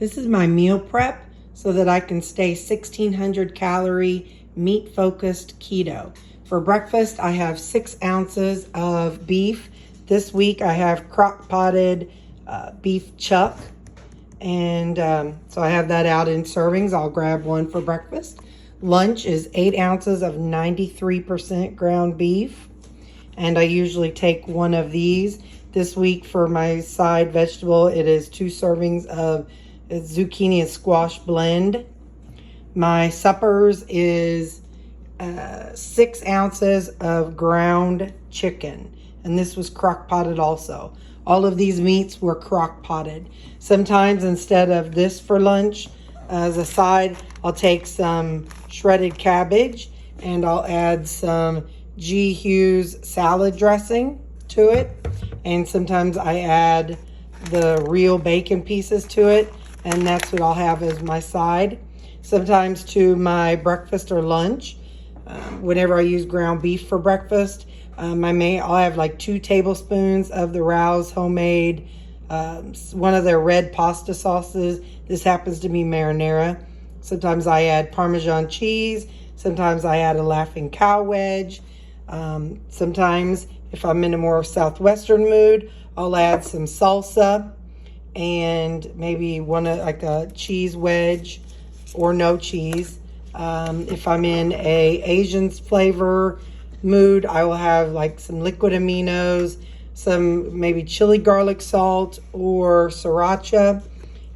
This is my meal prep so that I can stay 1600 calorie, meat focused keto. For breakfast, I have 6 ounces of beef. This week I have crock potted beef chuck. And so I have that out in servings. I'll grab one for breakfast. Lunch is 8 ounces of 93% ground beef. And I usually take one of these. This week for my side vegetable, it is 2 servings of zucchini and squash blend. My suppers is 6 ounces of ground chicken. And this was crock potted also. All of these meats were crock potted. Sometimes instead of this for lunch, as a side, I'll take some shredded cabbage and I'll add some G. Hughes salad dressing to it. And sometimes I add the real bacon pieces to it. And that's what I'll have as my side. Sometimes to my breakfast or lunch, whenever I use ground beef for breakfast, I'll have like 2 tablespoons of the Rouse homemade, one of their red pasta sauces. This happens to be marinara. Sometimes I add Parmesan cheese. Sometimes I add a Laughing Cow wedge. Sometimes if I'm in a more Southwestern mood, I'll add some salsa and maybe like a cheese wedge or no cheese. If I'm in a Asian flavor mood, I will have like some liquid aminos, some maybe chili garlic salt or sriracha.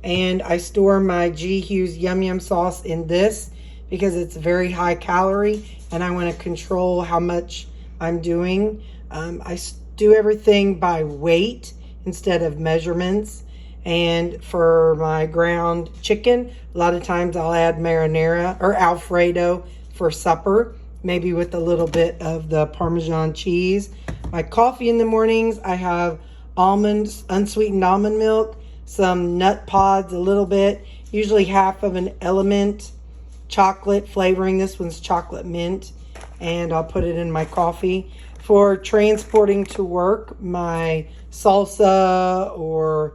And I store my G. Hughes Yum Yum sauce in this because it's very high calorie and I want to control how much I'm doing. I do everything by weight instead of measurements. And for my ground chicken, a lot of times I'll add marinara or Alfredo for supper, maybe with a little bit of the Parmesan cheese. My coffee in the mornings, I have unsweetened almond milk, some nut pods, a little bit, usually half of an Element chocolate flavoring. This one's chocolate mint, and I'll put it in my coffee. For transporting to work, my salsa or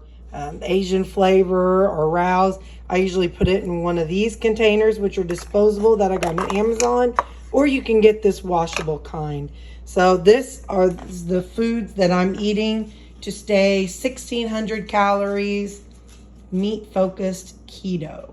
Asian flavor or Rouse, I usually put it in one of these containers, which are disposable, that I got on Amazon, or you can get this washable kind. So this are the foods that I'm eating to stay 1600 calories, meat focused keto.